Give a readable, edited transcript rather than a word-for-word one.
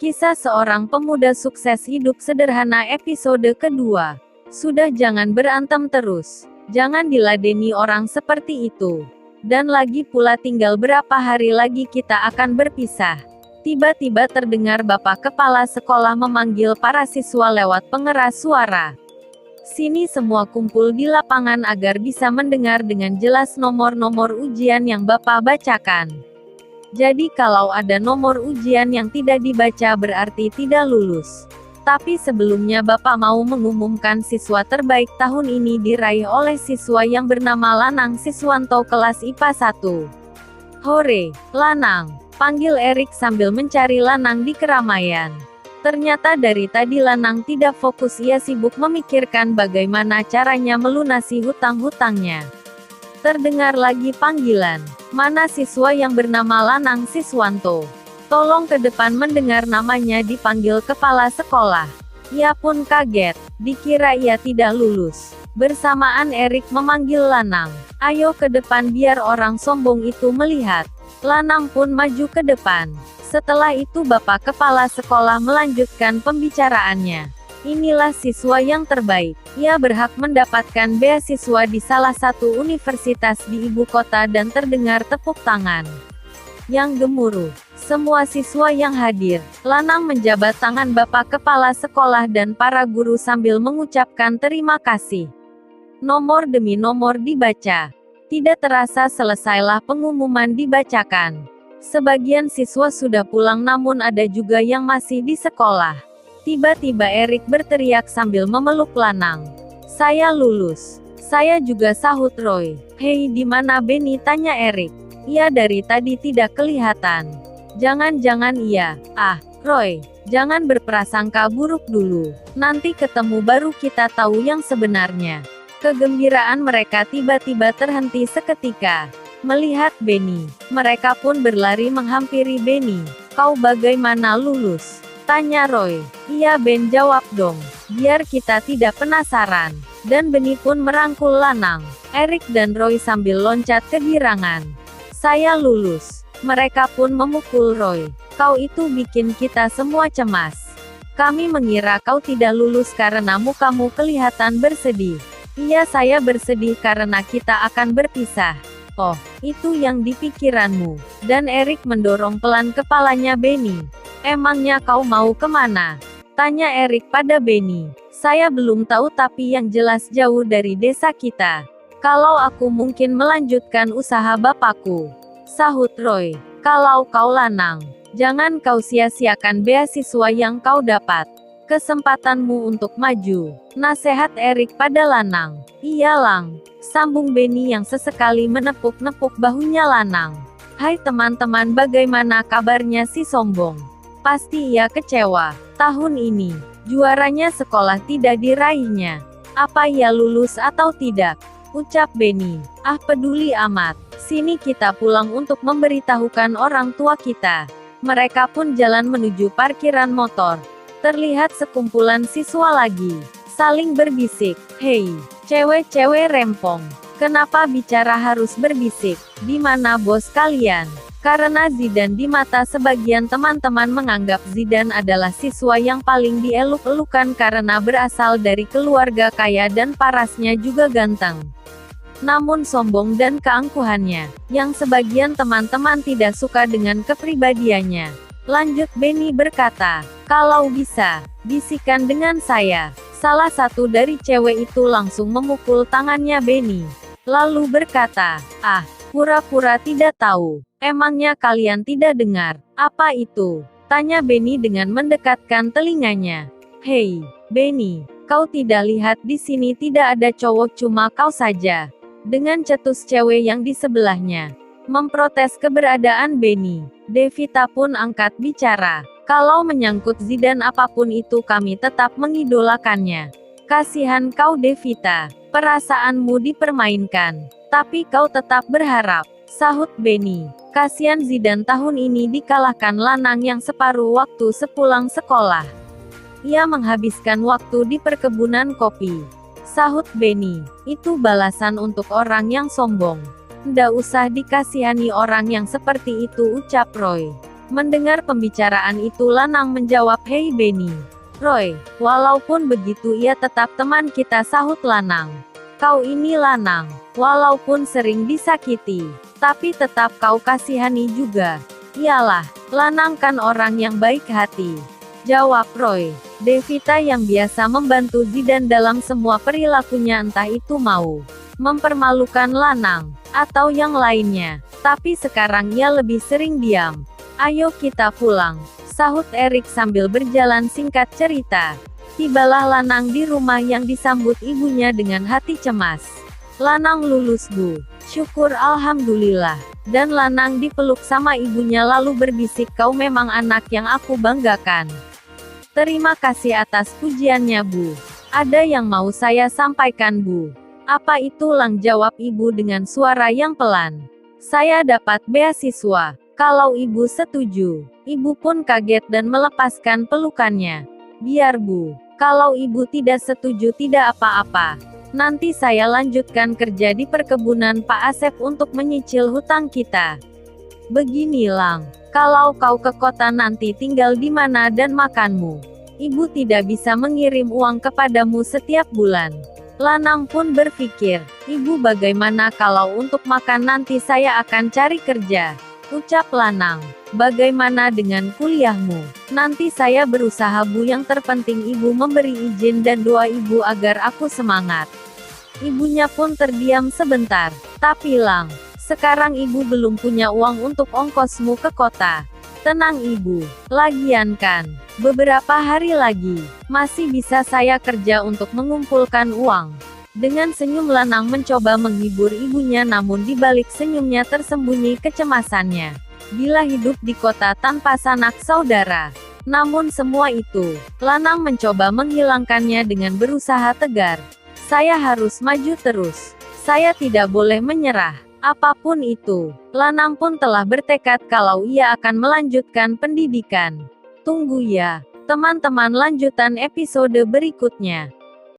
Kisah seorang pemuda sukses hidup sederhana episode kedua. Sudah, jangan berantem terus. Jangan diladeni orang seperti itu. Dan lagi pula tinggal berapa hari lagi kita akan berpisah. Tiba-tiba terdengar bapak kepala sekolah memanggil para siswa lewat pengeras suara. Sini semua kumpul di lapangan agar bisa mendengar dengan jelas nomor-nomor ujian yang bapak bacakan. Jadi kalau ada nomor ujian yang tidak dibaca berarti tidak lulus. Tapi sebelumnya bapak mau mengumumkan siswa terbaik tahun ini diraih oleh siswa yang bernama Lanang Siswanto kelas IPA 1. Hore, Lanang! Panggil Erik sambil mencari Lanang di keramaian. Ternyata dari tadi Lanang tidak fokus, ia sibuk memikirkan bagaimana caranya melunasi hutang-hutangnya. Terdengar lagi panggilan. Mana siswa yang bernama Lanang Siswanto? Tolong ke depan. Mendengar namanya dipanggil kepala sekolah. Ia pun kaget, dikira ia tidak lulus. Bersamaan Erik memanggil Lanang. Ayo ke depan biar orang sombong itu melihat. Lanang pun maju ke depan. Setelah itu bapak kepala sekolah melanjutkan pembicaraannya. Inilah siswa yang terbaik. Ia berhak mendapatkan beasiswa di salah satu universitas di ibu kota dan terdengar tepuk tangan yang gemuruh. Semua siswa yang hadir. Lanang menjabat tangan bapak kepala sekolah dan para guru sambil mengucapkan terima kasih. Nomor demi nomor dibaca. Tidak terasa selesailah pengumuman dibacakan. Sebagian siswa sudah pulang namun ada juga yang masih di sekolah. Tiba-tiba Erik berteriak sambil memeluk Lanang. Saya lulus. Saya juga, sahut Roy. Hei, di mana Benny? Tanya Erik. Ia dari tadi tidak kelihatan. Jangan-jangan ia. Roy, jangan berprasangka buruk dulu. Nanti ketemu baru kita tahu yang sebenarnya. Kegembiraan mereka tiba-tiba terhenti seketika. Melihat Benny, mereka pun berlari menghampiri Benny. Kau bagaimana lulus? Tanya Roy. Iya Ben, jawab dong. Biar kita tidak penasaran. Dan Benny pun merangkul Lanang, Erik dan Roy sambil loncat kegirangan. Saya lulus. Mereka pun memukul Roy. Kau itu bikin kita semua cemas. Kami mengira kau tidak lulus karena mukamu kelihatan bersedih. Iya, saya bersedih karena kita akan berpisah. Oh, itu yang dipikiranmu. Dan Erik mendorong pelan kepalanya Benny. Emangnya kau mau kemana? Tanya Erik pada Benny. Saya belum tahu tapi yang jelas jauh dari desa kita. Kalau aku mungkin melanjutkan usaha bapakku. Sahut Roy. Kalau kau Lanang, jangan kau sia-siakan beasiswa yang kau dapat. Kesempatanmu untuk maju. Nasihat Erik pada Lanang. Iya Lang. Sambung Benny yang sesekali menepuk-nepuk bahunya Lanang. Hai teman-teman, bagaimana kabarnya si sombong? Pasti ia kecewa. Tahun ini, juaranya sekolah tidak diraihnya. Apa ia lulus atau tidak? Ucap Benny. Peduli amat. Sini kita pulang untuk memberitahukan orang tua kita. Mereka pun jalan menuju parkiran motor. Terlihat sekumpulan siswa lagi. Saling berbisik. Hei, cewek-cewek rempong. Kenapa bicara harus berbisik? Di mana bos kalian? Karena Zidan di mata sebagian teman-teman menganggap Zidan adalah siswa yang paling dieluk-elukan karena berasal dari keluarga kaya dan parasnya juga ganteng. Namun sombong dan keangkuhannya, yang sebagian teman-teman tidak suka dengan kepribadiannya. Lanjut Benny berkata, kalau bisa, bisikan dengan saya. Salah satu dari cewek itu langsung memukul tangannya Benny. Lalu berkata, pura-pura tidak tahu. Emangnya kalian tidak dengar? Apa itu? Tanya Benny dengan mendekatkan telinganya. Hei, Benny, kau tidak lihat di sini tidak ada cowok, cuma kau saja. Dengan cetus cewek yang di sebelahnya memprotes keberadaan Benny. Devita pun angkat bicara. Kalau menyangkut Zidan apapun itu kami tetap mengidolakannya. Kasihan kau Devita, perasaanmu dipermainkan. Tapi kau tetap berharap. Sahut Benny. Kasihan Zidan tahun ini dikalahkan Lanang yang separuh waktu sepulang sekolah. Ia menghabiskan waktu di perkebunan kopi. Sahut Benny. Itu balasan untuk orang yang sombong. Ndak usah dikasihani orang yang seperti itu, ucap Roy. Mendengar pembicaraan itu Lanang menjawab, "Hei Benny. Roy, walaupun begitu ia tetap teman kita," sahut Lanang. "Kau ini Lanang, walaupun sering disakiti, tapi tetap kau kasihani juga." "Iyalah, Lanang kan orang yang baik hati," jawab Roy. Devita yang biasa membantu Zidan dalam semua perilakunya, entah itu mau mempermalukan Lanang atau yang lainnya, tapi sekarang ia lebih sering diam. "Ayo kita pulang," sahut Erik sambil berjalan. Singkat cerita, tibalah Lanang di rumah yang disambut ibunya dengan hati cemas. "Lanang lulus, Bu." "Syukur alhamdulillah." Dan Lanang dipeluk sama ibunya lalu berbisik, "Kau memang anak yang aku banggakan. Terima kasih atas pujiannya, Bu. Ada yang mau saya sampaikan, Bu." "Apa itu, Lang?" jawab ibu dengan suara yang pelan. "Saya dapat beasiswa. Kalau ibu setuju." Ibu pun kaget dan melepaskan pelukannya. "Biar, Bu. Kalau ibu tidak setuju tidak apa-apa. Nanti saya lanjutkan kerja di perkebunan Pak Asep untuk menyicil hutang kita." "Begini, Lang. Kalau kau ke kota nanti tinggal di mana dan makanmu. Ibu tidak bisa mengirim uang kepadamu setiap bulan." Lanang pun berpikir, "Ibu, bagaimana kalau untuk makan nanti saya akan cari kerja?" Ucap Lanang, "Bagaimana dengan kuliahmu? Nanti saya berusaha, Bu. Yang terpenting ibu memberi izin dan doa ibu agar aku semangat." Ibunya pun terdiam sebentar. "Tapi Lang, sekarang ibu belum punya uang untuk ongkosmu ke kota." "Tenang ibu, lagian kan, beberapa hari lagi, masih bisa saya kerja untuk mengumpulkan uang." Dengan senyum Lanang mencoba menghibur ibunya, namun di balik senyumnya tersembunyi kecemasannya. Bila hidup di kota tanpa sanak saudara. Namun semua itu, Lanang mencoba menghilangkannya dengan berusaha tegar. "Saya harus maju terus. Saya tidak boleh menyerah. Apapun itu." Lanang pun telah bertekad kalau ia akan melanjutkan pendidikan. Tunggu ya, teman-teman, lanjutan episode berikutnya.